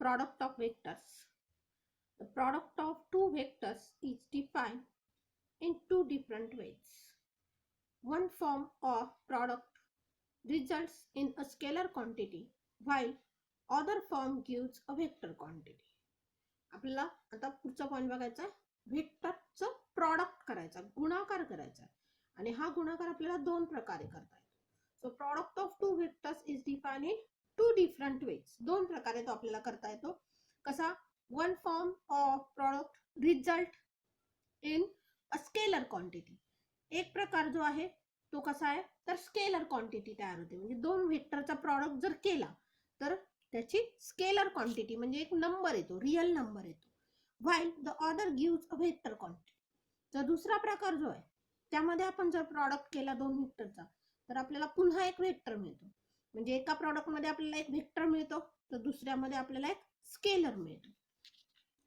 Product of vectors. The product of two vectors is defined in two different ways. One form of product results in a scalar quantity while other form gives a vector quantity. आपल्याला आता पुढचा point बघायचा आहे, व्हेक्टरचं product करायचा, गुणाकार करायचा आणि हा गुणाकार आपल्याला दोन प्रकारे करता येतो. So product of two vectors is defined in two different ways. दोन प्रकारे तो आपल्याला करता येतो. कसा? One form of product result in a scalar quantity. एक प्रकार जो आहे तो कसा आहे तर स्केलर क्वांटिटी तयार होते. म्हणजे दोन व्हेक्टरचा प्रॉडक्ट जर केला तर त्याची स्केलर क्वांटिटी म्हणजे एक नंबर येतो, रियल नंबर येतो. While the other gives a vector quantity. तर दुसरा प्रकार जो आहे त्यामध्ये आपण जर प्रॉडक्ट केला दोन व्हेक्टरचा तर आपल्याला पुन्हा एक व्हेक्टर मिळतो. म्हणजे एका प्रॉडक्ट मध्ये आपल्याला एक व्हेक्टर मिळतो तर दुसऱ्यामध्ये आपल्याला एक स्केलर मिळतो.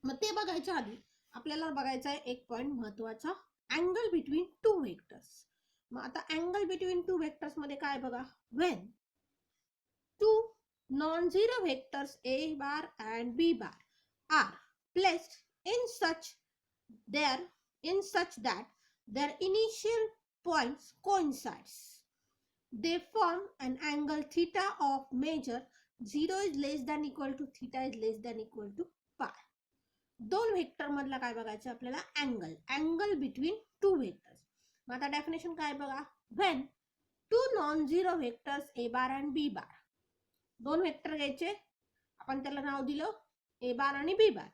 मग ते बघायच्या आधी आपल्याला बघायचा आहे एक पॉइंट महत्वाचा, अँगल बिटवीन टू व्हेक्टर्स. मग आता अँगल बिटवीन टू व्हेक्टर्स मध्ये काय बघा, when two non-zero vectors a bar and b bar are placed in such that their initial points coincides, they form an angle theta of measure 0 is less than equal to theta is less than equal to pi. दोन vector मधला काय बघायचं आपल्याला, angle between two vectors. मग आता definition काय बघा, when two non zero vectors a bar and b bar. दोन वेक्टर घ्यायचे, आपण त्याला नाव दिलं ए बार आणि बी बार,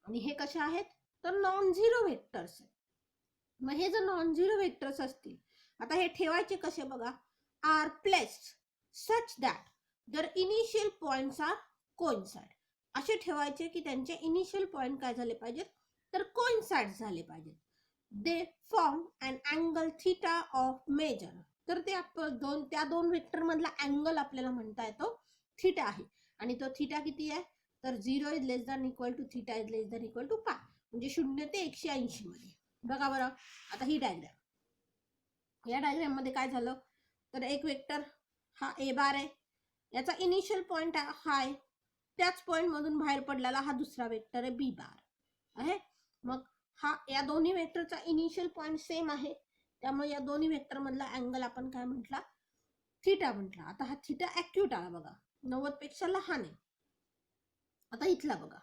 आणि हे कसे आहेत तर नॉन झिरो वेक्टर्स. मग हे जर नॉन झिरो वेक्टर्स असतील, आता हे ठेवायचे कसे बघा, are placed such that their initial points are coincide. असे ठेवायचे की त्यांचे इनिशियल पॉइंट काय झाले पाहिजेत तर कोइन्साइड झाले पाहिजेत. They form an angle theta of measure. तर ते त्या दोन वेक्टर मधला अँगल आपल्याला म्हणता येतो थीटा आहे, आणि तो थीटा किती आहे तर 0 is less than equal to theta is less than equal to pi. म्हणजे 0 ते 180 मध्ये. बघा बरं आता ही डायग्राम, या डायग्राम मध्ये काय झालं तर एक वेक्टर हा ए बार आहे, याचा इनिशियल पॉइंट हा आहे, त्याच पॉइंट मधून बाहेर पडलेला हा दुसरा वेक्टर आहे बी बार आहे. मग हा या दोन्ही वेक्टरचा इनिशियल पॉइंट सेम आहे, त्यामुळे या दोन्ही वेक्टर मधला अँगल आपण काय म्हटला थीटा म्हटला. आता हा थीटा ऍक्यूट आला बघा, 90 पेक्षा लहान आहे. आता इथला बघा,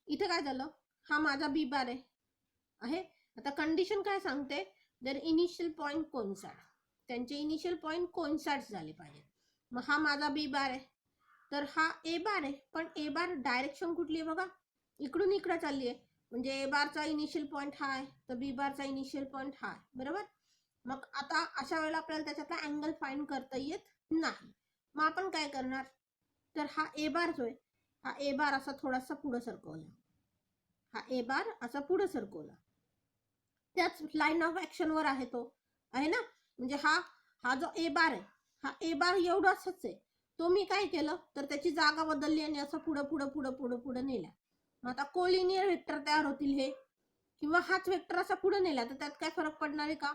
इथे काय झालं, हा माझा बी बार आहे. आता कंडिशन काय सांगते, देयर इनिशियल पॉइंट कोइन्साइड, त्यांचे इनिशियल पॉइंट कोइन्साइड झाले पाहिजे. मग हा माझा बी बार आहे तर हा ए बार आहे, पण ए बार डायरेक्शन कुठली आहे बघा, इकडून इकडे चालली आहे. म्हणजे ए बारचा इनिशियल पॉइंट हा आहे तर बी बारचा इनिशियल पॉइंट हा आहे, बरोबर. मग आता अशा वेळेला आपल्याला त्याच्यातला अँगल फाइंड करता येत नाही. मग आपण काय करणार तर हा ए बार जो आहे, हा ए बार असा थोडासा पुढे सरकवला, हा ए बार असा पुढे सरकवला, त्याच लाईन ऑफ ऍक्शन वर आहे तो आहे ना. म्हणजे हा जो ए बार आहे, हा ए बार एवढाच आहे, तो मी काय केलं तर त्याची जागा बदलली आणि असं पुढे पुढे पुढे पुढे पुढे नेला. मग आता कोलिनियर वेक्टर तयार होतील हे, किंवा हाच वेक्टर असा पुढे नेला तर त्यात काय फरक पडणार आहे का.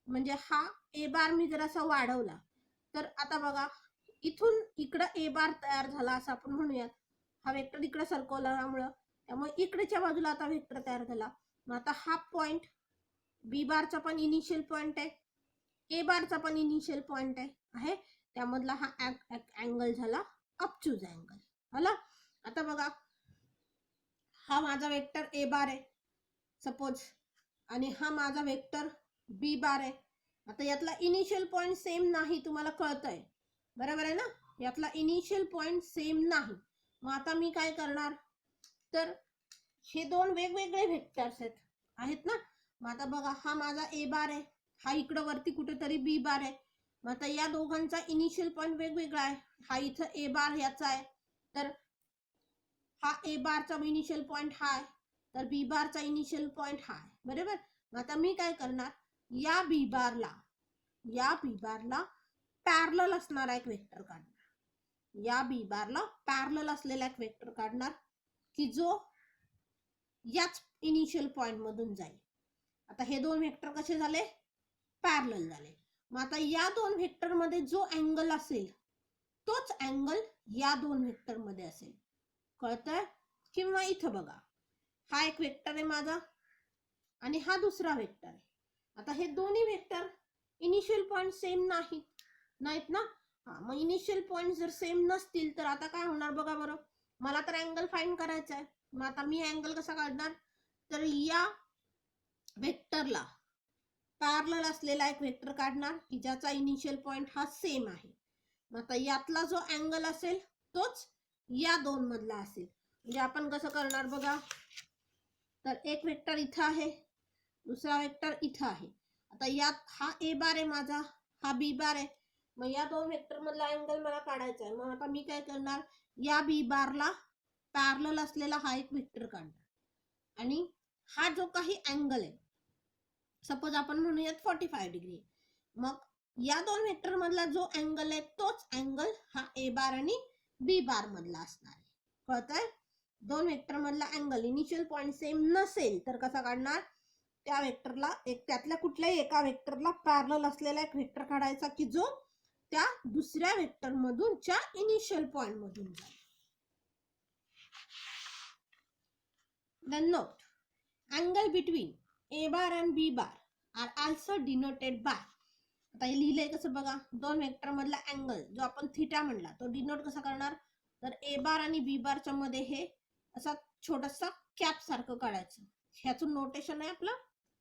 म्हणजे हा ए बार मी जर असा वाढवला तर आता बघा इथून इकडे ए बार तयार झाला असं आपण म्हणूयात. हा वेक्टर इकडे सरकवल्यामुळे त्यामुळे इकडेच्या बाजूला आता वेक्टर तयार झाला. मग आता हा पॉइंट बी बारचा पण इनिशियल पॉइंट आहे, ए बारचा पण इनिशियल पॉइंट आहे, त्यामधला हा अँगल झाला अपचूज अँगल आला. आता बघा हा माझा वेक्टर ए बार आहे सपोज, आणि हा माझा वेक्टर बी बार आहे. आता यातला इनिशियल पॉइंट सेम नाही, तुम्हाला कळतंय बरोबर आहे ना, यातला इनिशियल पॉइंट सेम नाही. मग आता मी काय करणार तर हे दोन वेगवेगळे वेक्टर्स आहेत ना. मग आता बघा हा माझा ए बार आहे, हा इकडे वरती कुठेतरी बी बार आहे. मग आता या दोघांचा इनिशियल पॉइंट वेगवेगळा आहे, हा इथं ए बार याचा आहे तर हा ए बारचा इनिशियल पॉइंट हा आहे तर बी बारचा इनिशियल पॉइंट हा आहे, बरोबर. मग आता मी काय करणार, या बी बारला पॅरलल असणारा एक वेक्टर काढणार, या बी बारला पॅरलल असलेला एक वेक्टर काढणार की जो याच इनिशियल पॉइंट मधून जाईल. आता हे दोन वेक्टर कसे झाले, पॅरलल झाले. मग आता या दोन वेक्टर मध्ये जो अँगल असेल तोच अँगल या दोन वेक्टर मध्ये असेल. कळतंय? किंवा इथं बघा, हा एक वेक्टर आहे माझा आणि हा दुसरा वेक्टर आहे. आता हे दोन्ही वेक्टर इनिशियल पॉइंट सेम नाहीत ना. हा, मग इनिशियल पॉइंट जर सेम नसतील तर आता काय होणार बघा बरं. मला तर अँगल फाइंड करायचा आहे. मग आता मी अँगल कसा काढणार, तर या वेक्टरला पॅरलल असलेला एक वेक्टर काढणार की ज्याचा इनिशियल पॉइंट हा सेम आहे. मग आता यातला जो अँगल असेल तोच या दोन मधला असेल. म्हणजे आपण कसं करणार बघा, तर एक वेक्टर इथं आहे, दुसरा वेक्टर इथं आहे. आता यात हा ए बार आहे माझा, हा बी बार आहे. मग या दोन वेक्टर मधला अँगल मला काढायचा आहे. मग आता मी काय करणार, या बी बारला पॅरलल असलेला हा एक वेक्टर काढणार आणि हा जो काही अँगल आहे, सपोज आपण म्हणूयात 45 डिग्री, मग या दोन वेक्टर मधला जो अँगल आहे तोच अँगल हा ए बार आणि बी बार मधला असणार आहे. कळतंय? दोन वेक्टर मधला अँगल इनिशियल पॉइंट सेम नसेल तर कसा काढणार, त्या वेक्टरला त्यातल्या कुठल्याही एका वेक्टरला पॅरलल असलेला एक वेक्टर काढायचा की जो त्या दुसऱ्या वेक्टर मधून च्या इनिशियल पॉइंट मधून जाईल. Then note, angle between A bar and B bar are also denoted by. आता हे लिहिलंय कसं बघा, दोन वेक्टर मधला अँगल जो आपण थीटा म्हणला तो डिनोट कसा करणार, तर ए बार आणि बी बारच्या मध्ये हे असा छोटासा कॅप सारखं काढायचं. ह्याचं नोटेशन आहे आपलं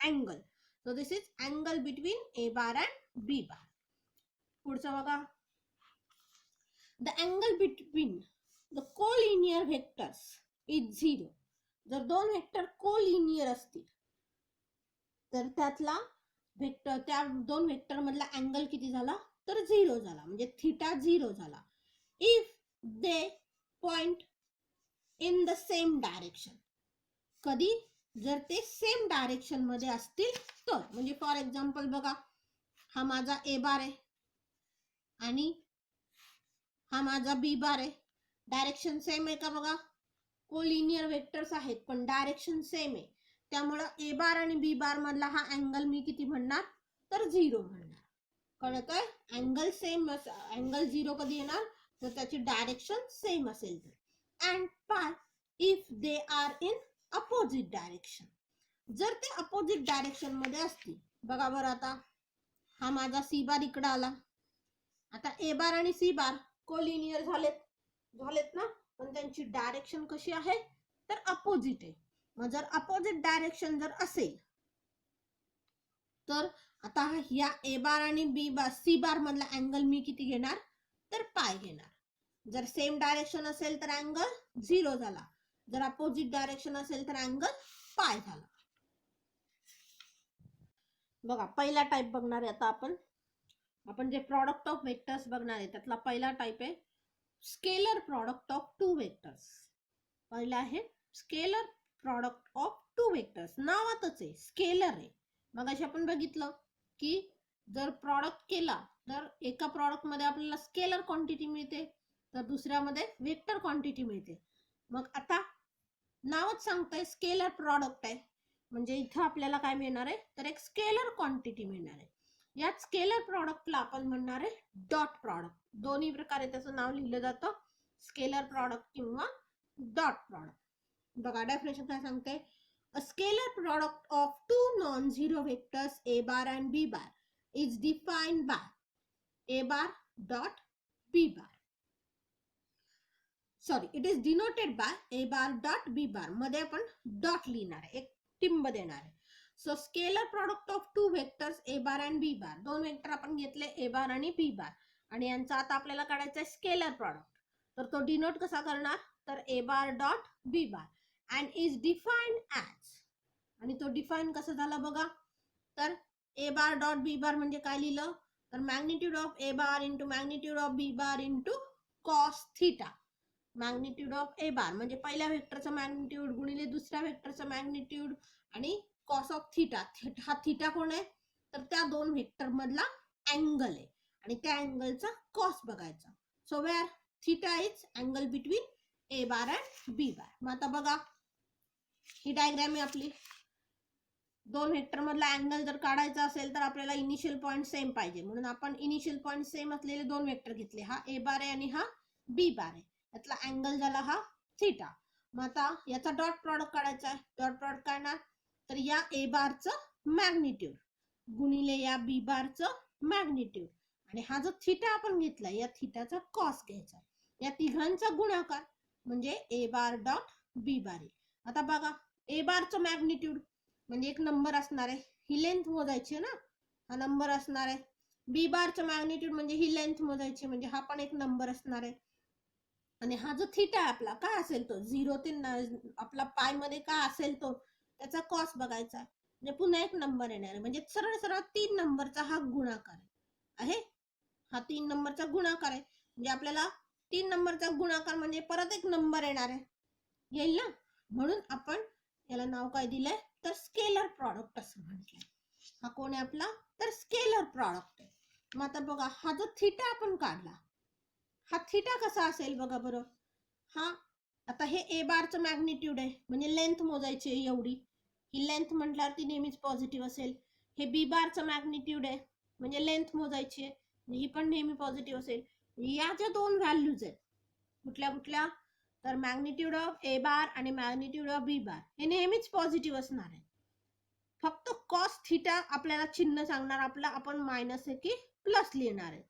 angle. So this is angle between A bar and B bar. पुढचं बघा, the angle between the collinear vectors is 0. जर दोन वेक्टर कोलिनियर असतील तर त्यातला वेक्टर, त्या दोन वेक्टर मधला अँगल किती झाला, तर 0 झाला, म्हणजे थीटा 0 झाला. If they point in the same direction. कधी, जर ते सेम डायरेक्शन मध्ये असतील तर. म्हणजे फॉर एक्झाम्पल बघा, हा माझा ए बार आहे आणि हा माझा बी बार आहे. डायरेक्शन सेम आहे का बघा, कोलिनियर वेक्टर्स आहेत पण डायरेक्शन सेम आहे, त्यामुळे ए बार आणि बी बार मधला हा अँगल मी किती म्हणणार, तर 0 म्हणणार. कळतंय? अँगल सेम, अँगल 0 कधी येणार, तर त्याची डायरेक्शन सेम असेल तर. अँड पाय if they are in opposite direction. जर ते अपोजिट डायरेक्शन मध्ये असतील, बघा बरं, आता हा माझा सी बार इकडे आला. आता ए बार आणि सी बार कोलिनियर झालेत ना, पण त्यांची डायरेक्शन कशी आहे, तर अपोजिट आहे. मग जर अपोजिट डायरेक्शन जर असेल तर आता या ए बार आणि बी बार सी बार मधला अँगल मी किती घेणार, तर पाय घेणार. जर सेम डायरेक्शन असेल तर अँगल 0 झाला, जर अपोजिट डायरेक्शन असेल तर अँगल पाय झाला. बघा, पहिला टाइप बघणार आहे आता आपण जे प्रॉडक्ट ऑफ वेक्टर्स बघणार आहे त्यातला पहिला टाइप आहे scalar product of two vectors. पहिला आहे scalar product of two vectors. नावातच आहे, स्केलर आहे. मग अशी आपण बघितलं की जर प्रॉडक्ट केला तर एका प्रॉडक्ट मध्ये आपल्याला स्केलर क्वांटिटी मिळते, तर दुसऱ्यामध्ये वेक्टर क्वांटिटी मिळते. मग आता नावच सांगतंय स्केलर प्रॉडक्ट आहे, म्हणजे इथं आपल्याला काय मिळणार आहे, तर एक स्केलर क्वांटिटी मिळणार आहे. यात स्केलर प्रॉडक्टला आपण म्हणणार आहे डॉट प्रॉडक्ट. दोन्ही प्रकारे त्याचं नाव लिहिलं जातं, स्केलर प्रॉडक्ट किंवा डॉट प्रॉडक्ट. बघा, डेफिनेशन काय सांगते, a scalar product of two non zero vectors A bar and B bar is defined by A bar dot B bar. Sorry, it is denoted by A bar dot B bar. मध्ये आपण dot लिहिणार आहे, एक टिंब देणार आहे. So scalar product of two vectors A bar and B bar. दोन vector आपण घेतले ए बार आणि बी बार, आणि यांचा आता आपल्याला काढायचा आहे स्केलर प्रॉडक्ट. तर तो डिनोट कसा करणार, तर A bar dot B bar and is defined as. आणि तो डिफाइन कसं झाला बघा, तर A bar dot B bar म्हणजे काय लिहिलं, तर magnitude of A bar into magnitude of B bar into cos theta. Magnitude of A bar म्हणजे पहिल्या वेक्टरचं मॅग्निट्यूड गुणिले दुसऱ्या वेक्टरचं मॅग्निट्यूड आणि कॉस ऑफ थीटा. हा थीटा कोण आहे, तर त्या दोन वेक्टर मधला अँगल आहे आणि त्या अँगलचा कॉस बघायचा. So where theta is angle between A bar and B bar. मग आता बघा, ही डायग्राम आहे आपली. दोन वेक्टर मधला अँगल जर काढायचा असेल तर आपल्याला इनिशियल पॉइंट सेम पाहिजे, म्हणून आपण इनिशियल पॉइंट सेम असलेले दोन वेक्टर घेतले. हा ए बार आहे आणि हा बी बार आहे. यातला अँगल झाला हा थिटा. मग आता याचा डॉट प्रॉडक्ट काढायचा आहे. डॉट प्रॉडक्ट काढणार तर या ए बारचं मॅग्निट्यूड गुणिले या बी बारचं मॅग्निट्यूड आणि हा जो थिटा आपण घेतला या थिटाचा कॉस घ्यायचा. या तिघांचा गुणाकार म्हणजे ए बार डॉट बी बार. आता बघा ए बारचं मॅग्निट्यूड म्हणजे एक नंबर असणार आहे, ही लेंथ मोजायची ना, हा नंबर असणार आहे. बी बारचं मॅग्निट्यूड म्हणजे ही लेंथ मोजायची म्हणजे हा पण एक नंबर असणार आहे. आणि हा जो थिटा आहे आपला काय असेल तो 0 ते आपला पाय मध्ये काय असेल तो त्याचा कॉस बघायचा म्हणजे पुन्हा एक नंबर येणार आहे. म्हणजे सरळ सरळ 3 नंबरचा हा गुणाकार आहे. हा 3 नंबरचा गुणाकार आहे म्हणजे आपल्याला 3 नंबरचा गुणाकार म्हणजे परत एक नंबर येणार आहे, येईल ना. म्हणून आपण याला नाव काय दिलंय तर स्केलर प्रॉडक्ट असं म्हटलंय. हा कोण आहे आपला तर स्केलर प्रॉडक्ट आहे. मग आता बघा हा जो थिटा आपण काढला हा थिटा कसा असेल बघा बरं. हा आता हे ए बारचं मॅग्निट्यूड आहे म्हणजे लेंथ मोजायची आहे एवढी, ही लेंथ म्हटल्यावर ती नेहमीच पॉझिटिव्ह असेल. हे बी बारचं मॅग्निट्यूड आहे म्हणजे लेंथ मोजायची आहे ही पण नेहमी पॉझिटिव्ह असेल. या ज्या दोन व्हॅल्यूज आहेत कुठल्या कुठल्या तर मॅग्निट्यूड ऑफ ए बार आणि मॅग्निट्यूड ऑफ बी बार हे नेहमीच पॉझिटिव्ह असणार आहे. फक्त कॉस थिटा आपल्याला चिन्ह सांगणार आपला, आपण मायनस आहे की प्लस लिहिणार आहे.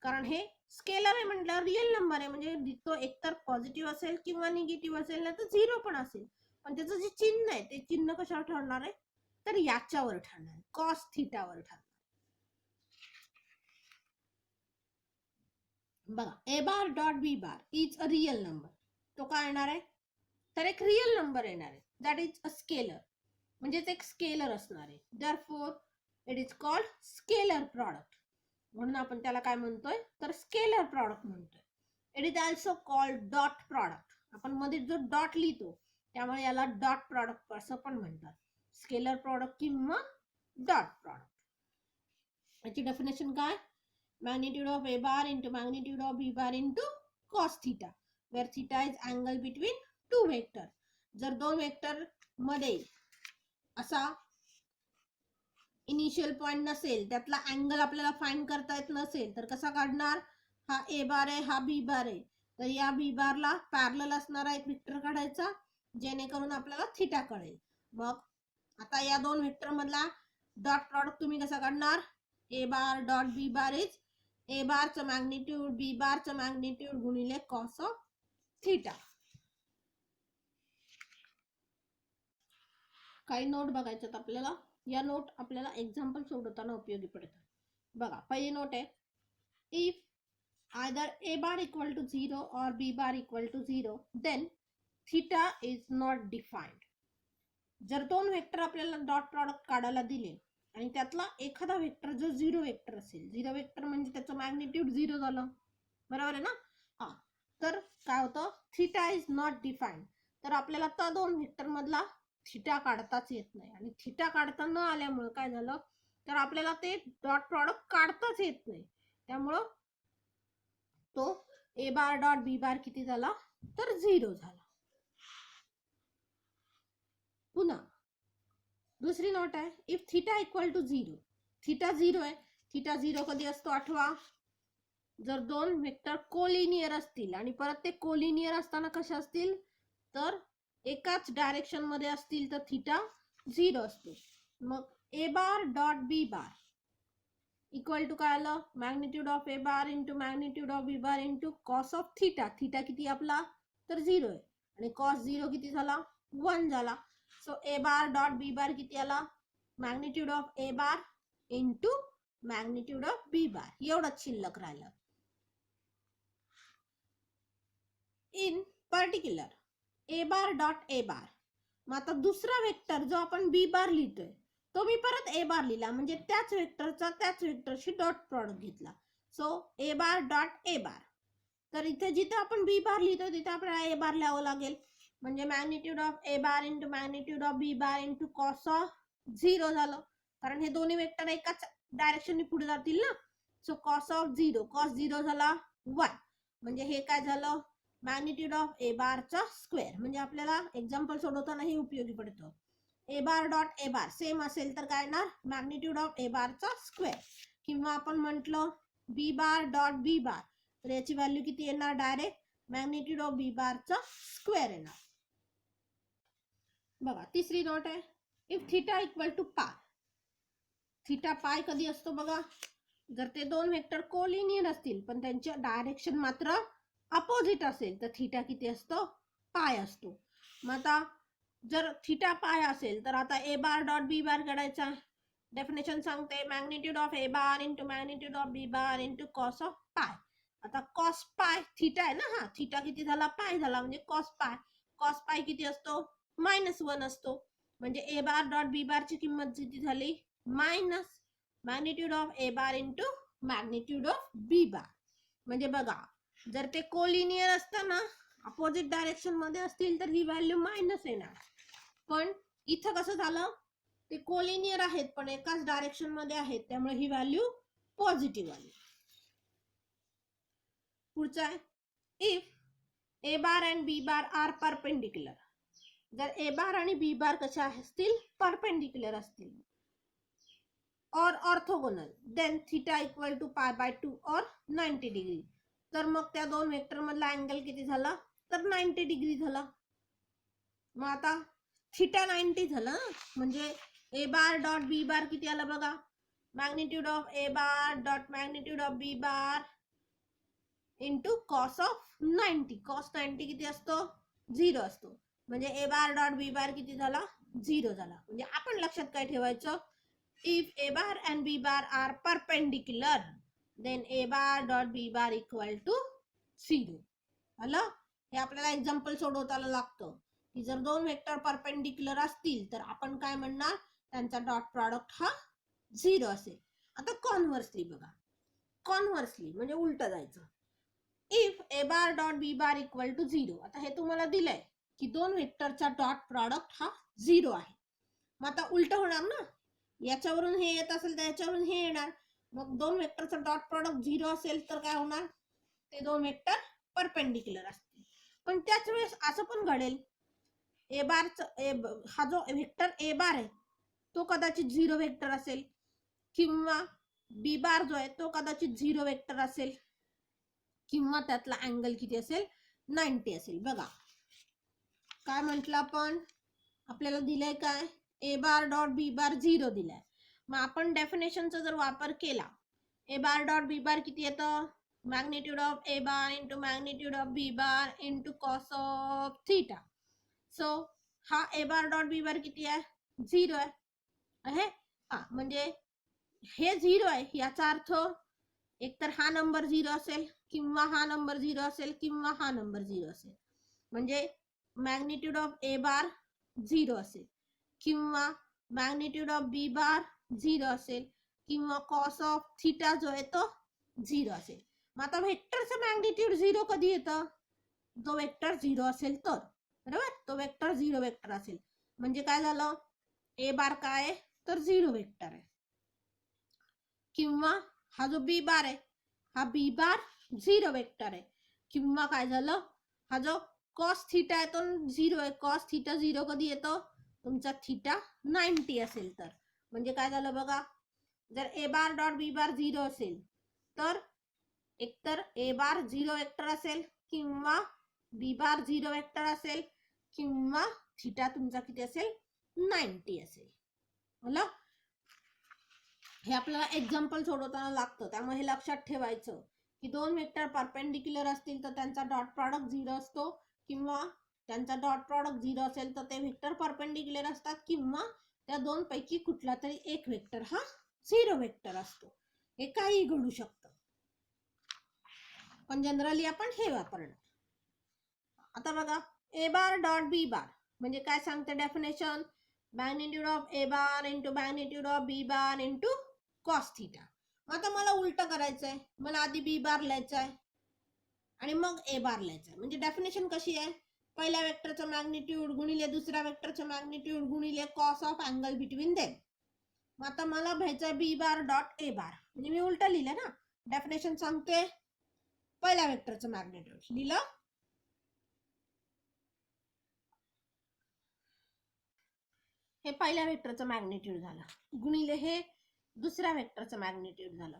कारण हे स्केलर आहे म्हटल्यावर रिअल नंबर आहे म्हणजे तो एकतर पॉझिटिव्ह असेल किंवा निगेटिव्ह असेल ना तर 0 पण असेल. पण त्याचं जे चिन्ह आहे ते चिन्ह कशावर ठरणार आहे तर याच्यावर ठरणार आहे, कॉस थिटावर ठरणार. बघा A bar dot B bar is a real number. तो काय येणार आहे तर एक रिअल नंबर येणार आहे. दॅट इज अ स्केलर म्हणजेच एक स्केलर असणार आहे. Therefore it is called scalar product. म्हणून आपण त्याला काय म्हणतोय तर स्केलर प्रॉडक्ट म्हणतोय. It is also called dot product. आपण मध्ये जो डॉट लिहितो त्यामुळे याला डॉट प्रॉडक्ट असं पण म्हणतात, स्केलर प्रॉडक्ट किंवा डॉट प्रॉडक्ट. याची डेफिनेशन काय magnitude of a bar into magnitude of b bar into cos theta where theta is angle between two vector. जर दोन वेक्टर मध्ये असा इनिशियल पॉइंट नसेल त्यातला अँगल आपल्याला फाइंड करता येत नसेल तर कसा काढणार. हा ए बार आहे हा बी बार आहे तर या बी बारला पॅरलल असणारा एक वेक्टर काढायचा जेणेकरून आपल्याला थिटा कळेल. मग आता या दोन वेक्टर मधला डॉट प्रॉडक्ट तुम्ही कसा काढणार. A bar dot B bar is A बारचं मॅग्निट्यूड बी बारचं मॅग्निट्यूड गुणिले कॉस ऑफ थिटा. काही नोट बघायच्यात आपल्याला. या नोट आपल्याला एक्झाम्पल सोडवताना उपयोगी पडतात. बघा पहिली नोट आहे if either a bar equal to 0 or b bar equal to 0 then theta is not defined. जर दोन वेक्टर आपल्याला डॉट प्रॉडक्ट काढायला दिले आणि त्यातला एखादा वेक्टर जो 0 वेक्टर असेल, 0 वेक्टर म्हणजे त्याचं मॅग्निट्यूड 0 झालं बरोबर आहे ना. हा तर काय होतं थिटा इज नॉट डिफाइंड. तर आपल्याला त्या दोन वेक्टर मधला थिटा काढताच येत नाही आणि थिटा काढता न आल्यामुळे काय झालं तर आपल्याला ते डॉट प्रॉडक्ट काढताच येत नाही. त्यामुळं तो ए बार डॉट बी बार किती झाला तर 0 झाला. पुन्हा दुसरी नोट आहे if theta equal to 0. Theta 0 आहे. थिटा 0 कधी असतो आठवा जर दोन वेक्टर कोलिनियर असतील आणि परत ते कोलिनियर असताना कशा असतील तर एकाच डायरेक्शन मध्ये असतील तर थिटा 0 असतो. मग A bar dot B bar equal to काय आलं magnitude of A bar into magnitude of B bar into cos of theta. Theta किती आपला तर 0 आहे आणि कॉस 0 किती झाला 1 झाला. So A bar dot B bar किती आला magnitude of A bar into magnitude of B bar एवढंच शिल्लक राहिलं. In particular A bar dot A bar. मग आता दुसरा वेक्टर जो आपण बी बार लिहितोय तो मी परत ए बार लिहिला म्हणजे त्याच वेक्टरचा त्याच वेक्टरशी डॉट प्रॉडक्ट घेतला. So A bar dot A bar. तर इथे जिथे आपण बी बार लिहितो तिथे आपल्याला ए बार लिहावं लागेल म्हणजे magnitude of A bar into magnitude of B bar into cos of 0 झालं कारण हे दोन्ही वेक्टर एकाच डायरेक्शनने पुढे जातील ना. सो कॉस ऑफ 0 कॉस 0 झाला 1 म्हणजे हे काय झालं मॅग्निट्यूड ऑफ ए बारचा स्क्वेअर. म्हणजे आपल्याला एक्झाम्पल सोडवताना हे उपयोगी पडतं. ए bar dot A bar same असेल तर काय येणार मॅग्निट्यूड ऑफ ए बारचा स्क्वेअर किंवा आपण म्हटलं बी बार डॉट बी बार तर याची व्हॅल्यू किती येणार डायरेक्ट मॅग्निट्यूड ऑफ बी बारचा स्क्वेअर येणार. बघा तिसरी नोट आहे, इफ थिटा इक्वल टू पाय. थिटा पाय कधी असतो बघा, जर ते दोन वेक्टर कोलिनियर असतील पण त्यांचे डायरेक्शन मात्र अपोजिट असेल तर थिटा किती असतो, पाय असतो. मग आता जर थिटा पाय असेल तर आता ए बार डॉट बी बार काढायचा. डेफिनेशन सांगते magnitude of A bar into magnitude of B bar into cos of pi. आता कॉस पाय थिटा आहे ना, हा थिटा किती झाला, पाय झाला, म्हणजे कॉस पाय. कॉस पाय किती असतो, -1 असतो. म्हणजे ए बार डॉट बी बार ची किंमत किती झाली, minus magnitude of A bar into magnitude of B bar. म्हणजे बघा जर ते कोलिनियर असताना अपोजिट डायरेक्शन मध्ये असतील तर ही व्हॅल्यू मायनस येणार. पण इथं कसं झालं, ते कोलिनियर आहेत पण एकाच डायरेक्शन मध्ये आहेत त्यामुळे ही व्हॅल्यू पॉझिटिव्ह आली. पुढचा आहे, if A bar and B bar are perpendicular. जर ए बार आणि बी बार कशा असतील, परपेंडिक्युलर असतील, और orthogonal, then theta equal to π/2 और 90 डिग्री. तर मग त्या दोन वेक्टर मधला अँगल किती झाला, तर 90 डिग्री झाला. मग आता थिटा 90 झाला, म्हणजे ए बार डॉट बी बार किती आला बघा, magnitude of A bar dot magnitude of B bar into cos of 90. Cos 90 किती असतो, 0 असतो. म्हणजे ए बार डॉट बी बार किती झाला, 0 झाला. म्हणजे आपण लक्षात काय ठेवायचं, if A bar and B bar are perpendicular then A bar dot B bar equal to 0. आलं. हे आपल्याला एक्झाम्पल सोडवताना लागतं की जर दोन वेक्टर परपेंडिक्युलर असतील तर आपण काय म्हणणार, त्यांचा डॉट प्रॉडक्ट हा 0 असेल. आता कॉन्व्हर्सली बघा, कॉन्व्हर्सली म्हणजे उलट जायचं. If A bar dot B bar equal to 0. आता हे तुम्हाला दिलंय की दोन वेक्टरचा डॉट प्रॉडक्ट हा 0 आहे. मग आता उलट होणार ना, याच्यावरून हे येत असेल तर याच्यावरून हे येणार. मग दोन वेक्टरचा डॉट प्रॉडक्ट 0 असेल तर काय होणार, ते दोन वेक्टर परपेंडिक्युलर असतील. पण त्याच वेळेस असं पण घडेल, ए बारचा हा जो वेक्टर ए बार आहे तो कदाचित 0 वेक्टर असेल, किंवा बी बार जो आहे तो कदाचित 0 वेक्टर असेल, किंवा त्यातला अँगल किती असेल, 90 असेल. बघा काय म्हटलं आपण, आपल्याला दिलंय काय, ए बार डॉट बी बार 0 दिलाय. मग आपण डेफिनेशनचा जर वापर केला, ए बार डॉट बी बार किती येतं, magnitude of A bar into magnitude of B bar into cos of theta. So हा A bar dot B bar किती आहे, 0 आहे. हा म्हणजे हे 0 आहे, याचा अर्थ एकतर हा नंबर 0 असेल, किंवा हा नंबर 0 असेल, किंवा हा नंबर 0 असेल. म्हणजे मॅग्निट्यूड ऑफ ए बार 0 असेल, किंवा मॅग्निट्यूड ऑफ बी बार 0 असेल, किंवा कॉस ऑफ थिटा जो आहे तो 0 असेल. मग आता वेक्टरचं मॅग्निट्यूड 0 कधी येतं, जो वेक्टर 0 असेल तर, बरोबर, तो वेक्टर 0 वेक्टर असेल. म्हणजे काय झालं, ए बार काय आहे तर 0 वेक्टर आहे, किंवा हा जो बी बार आहे हा बी बार 0 वेक्टर आहे, किंवा काय झालं, हा जो कॉस थिटा आहे तो 0 आहे. कॉस थिटा 0 कधी येतो, तुमचा थिटा 90 असेल तर. म्हणजे काय झालं बघा, जर ए बार डॉट बी बार 0 असेल तर एकतर ए बार 0 वेक्टर असेल, किंवा बी बार 0 वेक्टर असेल, किंवा थिटा तुमचा किती असेल, 90 असेल. मला हे आपल्याला एक्झाम्पल सोडवताना लागतं, त्यामुळे हे लक्षात ठेवायचं की दोन वेक्टर परपेंडिक्युलर असतील तर त्यांचा डॉट प्रॉडक्ट 0 असतो, किंवा त्यांचा डॉट प्रॉडक्ट 0 असेल तर ते वेक्टर परपेंडिक्युलर असतात, किंवा त्या दोन पैकी कुठला तरी एक वेक्टर हा 0 वेक्टर असतो. हे काही घडू शकतं, पण जनरली आपण हे वापरणार. आता बघा, A bar dot B bar म्हणजे काय सांगते definition, magnitude of A bar into magnitude of B bar into cos theta. आता मला उलट करायचंय, मला आधी बी बार लिहायचंय आणि मग ए बार लिहायचंय. म्हणजे डेफिनेशन कशी आहे, पहिल्या वेक्टरचं मॅग्निट्यूड गुणिले दुसऱ्या वेक्टरचं मॅग्निट्यूड गुणिले cos of angle between them. मग आता मला भ्यायचंय B bar dot A bar, म्हणजे मी उलट लिहिलं ना. डेफिनेशन सांगते पहिल्या वेक्टरचं मॅग्निट्यूड लिहिलं, हे पहिल्या वेक्टरचं मॅग्निट्यूड झालं, गुणिले हे दुसऱ्या वेक्टरचं मॅग्निट्यूड झालं,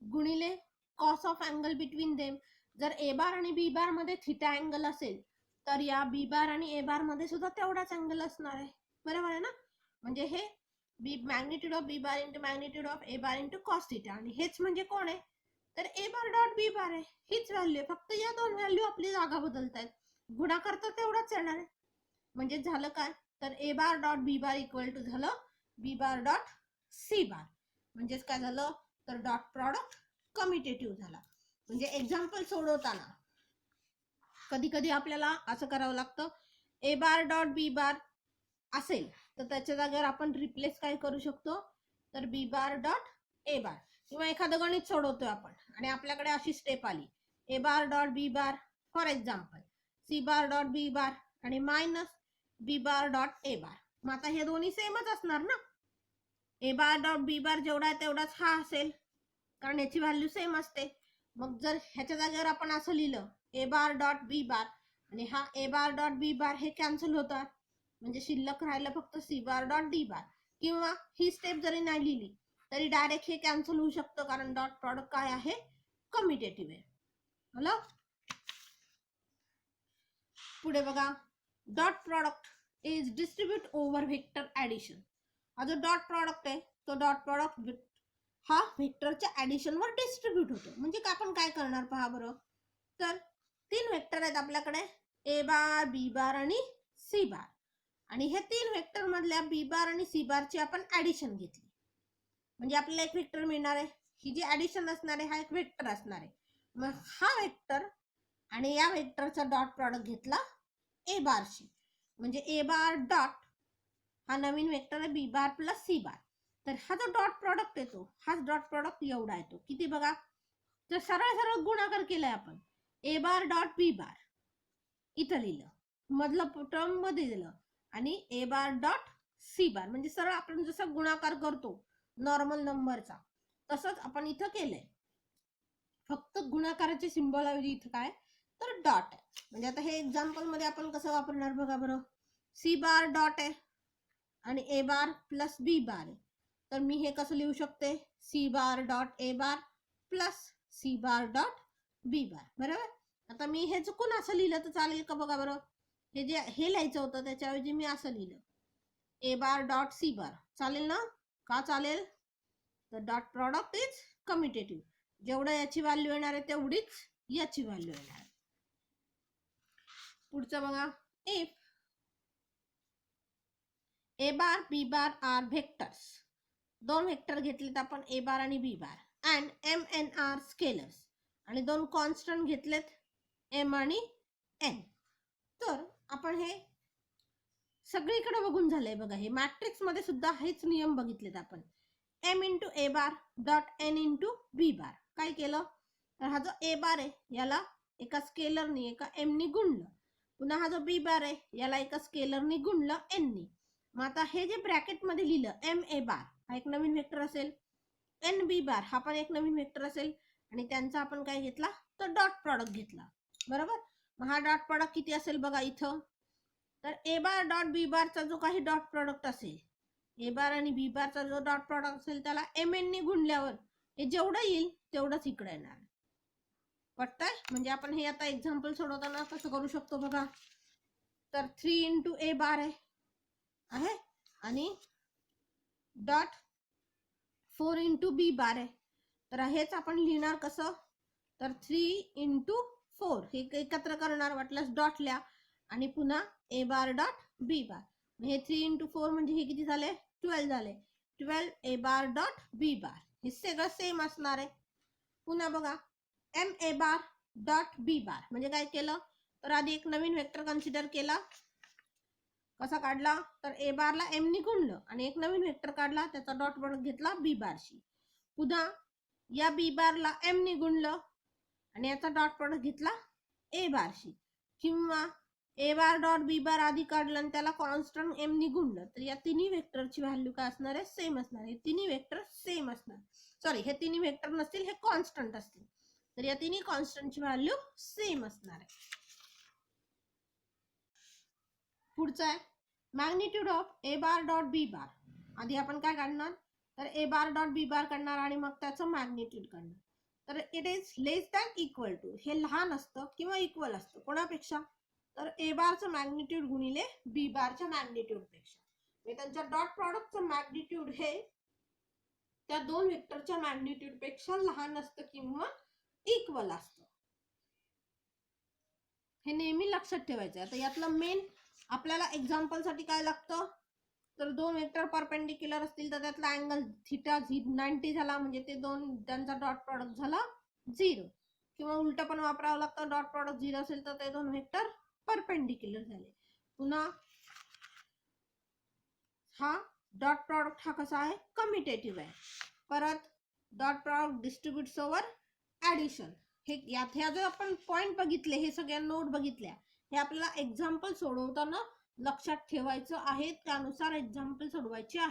गुणिले cos of angle between them. जर ए बार आणि बी बार मध्ये थिटा अँगल असेल तर या बी बार आणि ए बार मध्ये सुद्धा तेवढाच अँगल असणार आहे, बरोबर आहे ना. म्हणजे हे B magnitude of B bar into magnitude of A bar into cos theta, आणि हेच म्हणजे कोण आहे तर ए बार डॉट बी बार आहे, हीच व्हॅल्यू आहे. फक्त या दोन व्हॅल्यू आपली जागा बदलतायत, गुणाकार तर तेवढाच येणार आहे. म्हणजे झालं काय तर A bar dot B bar equal to झालं बी बार डॉट सी बार. म्हणजेच काय झालं तर डॉट प्रॉडक्ट कम्युटेटिव्ह झाला. म्हणजे एक्झाम्पल सोडवताना कधी कधी आपल्याला असं करावं लागतं, ए बार डॉट बी बार असेल तर त्याच्या जागेवर आपण रिप्लेस काय करू शकतो तर बी बार डॉट ए बार. किंवा एखादं गणित सोडवतोय आपण आणि आपल्याकडे अशी स्टेप आली, A bar dot B bar for example C bar dot B bar आणि minus B bar dot A bar. मग आता हे दोन्ही सेमच असणार ना, ए बार डॉट बी बार जेवढा आहे तेवढाच हा असेल कारण याची व्हॅल्यू सेम असते. मग जर ह्याच्या जागेवर आपण असं लिहिलं ए बार डॉट बी बार आणि हा ए बार डॉट बी बार हे कॅन्सल होतात, म्हणजे शिल्लक राहिलं फक्त C bar dot D bar. किंवा ही स्टेप जरी नाही लिहिली तरी डायरेक्ट हे कॅन्सल होऊ शकतं कारण डॉट प्रॉडक्ट काय आहे कम्युटेटिव्ह आहे. हॅलो पुढे बघा, dot product is distribute over vector addition. हा जो डॉट प्रॉडक्ट आहे तो डॉट प्रॉडक्ट हा व्हेक्टरच्या ऍडिशन वर डिस्ट्रीब्यूट होतो. म्हणजे आपण काय करणार पहा बरं, तर तीन व्हेक्टर आहेत आपल्याकडे ए बार बी बार आणि सी बार, आणि हे तीन व्हेक्टर मधल्या बी बार आणि सी बारची आपण ऍडिशन घेतली म्हणजे आपल्याला एक व्हेक्टर मिळणार आहे. ही जी ऍडिशन असणार आहे हा एक व्हेक्टर असणार आहे. मग हा व्हेक्टर आणि या व्हेक्टरचा डॉट प्रॉडक्ट घेतला ए बारशी, म्हणजे ए बार डॉट हा नवीन व्हेक्टर आहे बी बार प्लस सी बार. तर हा जो डॉट प्रॉडक्ट येतो हाच डॉट प्रॉडक्ट एवढा येतो. किती बघा, तर सरळ सरळ गुणाकार केलाय आपण, ए बार डॉट बी बार इथं लिहिलं, मधलं टर्म मध्ये दिलं आणि ए बार डॉट सी बार, म्हणजे सरळ आपण जसं गुणाकार करतो नॉर्मल नंबरचा तसंच आपण इथं केलंय. फक्त गुणाकाराचे सिंबल ऐवजी इथं काय तर डॉट आहे. म्हणजे आता हे एक्झाम्पल मध्ये आपण कसं वापरणार बघा बरं, सी बार डॉट आहे आणि ए बार प्लस बी बार आहे, तर मी हे कसं लिहू शकते C bar dot A bar plus C bar dot B bar, बरोबर. आता मी हे चुकून असं लिहिलं तर चालेल का बघा बरं, हे जे हे लिहायचं होतं त्याच्याऐवजी मी असं लिहिलं ए बार डॉट सी बार, चालेल ना. का चालेल तर डॉट प्रॉडक्ट इज कम्युटेटिव्ह, जेवढं याची व्हॅल्यू येणार आहे तेवढीच याची व्हॅल्यू येणार आहे. पुढचं बघा, if A bar B bar are vectors, दोन व्हेक्टर घेतलेत आपण ए बार आणि B bar, and M N are scalars, आणि दोन कॉन्स्टंट घेतलेत एम आणि एन. तर आपण हे सगळीकडे बघून झालंय बघा, हे मॅट्रिक्स मध्ये सुद्धा हेच नियम बघितलेत आपण. M into A bar dot N into B bar. काय केलं तर हा जो ए बार आहे याला एका स्केलरनी एका एम नी गुणलं, पुन्हा हा जो बी बार आहे याला एका स्केलरनी गुणलं एन नी. मग आता हे जे ब्रॅकेट मध्ये लिहिलं एम ए बार हा एक नवीन वेक्टर असेल, एन बी बार हा पण एक नवीन वेक्टर असेल, आणि त्यांचा आपण काय घेतला तर डॉट प्रॉडक्ट घेतला, बरोबर. मग हा डॉट प्रॉडक्ट किती असेल बघा इथं, तर ए बार डॉट बी बारचा जो काही डॉट प्रॉडक्ट असेल, ए बार आणि बी बारचा जो डॉट प्रॉडक्ट असेल त्याला एम एन नी गुणल्यावर हे जेवढं येईल तेवढंच इकडे येणार. पटतंय. म्हणजे आपण हे आता एक्झाम्पल सोडवताना कसं करू शकतो बघा, तर 3 इंटू ए बार आहे आणि डॉट 4 इंटू बी बार आहे, तर हेच आपण लिहिणार कसं तर 3 इंटू 4 हे एकत्र करणार, वाटल्यास डॉट लिहा आणि पुन्हा ए बार डॉट बी बार. हे 3 इंटू 4 म्हणजे हे किती झाले 12 झाले, 12 ए बार डॉट बी बार, हे सगळं सेम असणार आहे. पुन्हा बघा M A bar dot B bar, म्हणजे काय केलं तर आधी एक नवीन वेक्टर कन्सिडर केला, कसा काढला तर ए बारला एम नी गुणलं आणि एक नवीन वेक्टर काढला त्याचा डॉट प्रॉडक्ट घेतला बी बारशी, पुन्हा या बी बारला एम नी गुणलं आणि याचा डॉट प्रॉडक्ट घेतला ए बारशी, किंवा ए बार डॉट बी बार आधी काढलं आणि त्याला कॉन्स्टंट एम नी गुणलं, तर या तिन्ही वेक्टरची व्हॅल्यू काय असणार आहे सेम असणार आहे. तिन्ही वेक्टर सेम असणार, सॉरी हे तिन्ही वेक्टर नसतील हे कॉन्स्टंट असतील, तर या तिन्ही कॉन्स्टंटची व्हॅल्यू सेम असणार आहे. पुढचं आहे magnitude of A bar dot B bar. आधी आपण काय काढणार तर ए बार डॉट बी बार काढणार आणि मग त्याचं मॅग्निट्यूड काढणार. तर it is less than equal to, हे लहान असतं किंवा इक्वल असतं कोणापेक्षा, तर ए बारचं मॅग्निट्यूड गुणिले बी बारच्या मॅग्निट्यूड पेक्षा. म्हणजे त्यांच्या डॉट प्रॉडक्टचं मॅग्निट्यूड हे त्या दोन वेक्टरच्या मॅग्निट्यूड पेक्षा लहान असतं किंवा इक्वल असतं. हे नेहमी लक्षात ठेवायचं. आता यातलं मेन आपल्याला एक्झाम्पल साठी काय लागतं, तर दोन वेक्टर परपेंडिक्युलर असतील तर त्यातला अँगल थिटा 90 झाला म्हणजे ते दोन त्यांचा डॉट प्रॉडक्ट झाला 0, किंवा उलट पण वापरावं लागतं, डॉट प्रॉडक्ट 0 असेल तर ते दोन वेक्टर परपेंडिक्युलर झाले. पुन्हा हा डॉट प्रॉडक्ट हा कसा आहे, कम्युटेटिव्ह आहे. परत डॉट प्रॉडक्ट डिस्ट्रीब्युट्स ओव्हर ऍडिशन. हे यात ह्या जो आपण पॉइंट बघितले, हे सगळ्या नोट बघितल्या, हे आपल्याला एक्झाम्पल सोडवताना लक्षात ठेवायचं आहे, त्यानुसार एक्झाम्पल सोडवायचे आहे.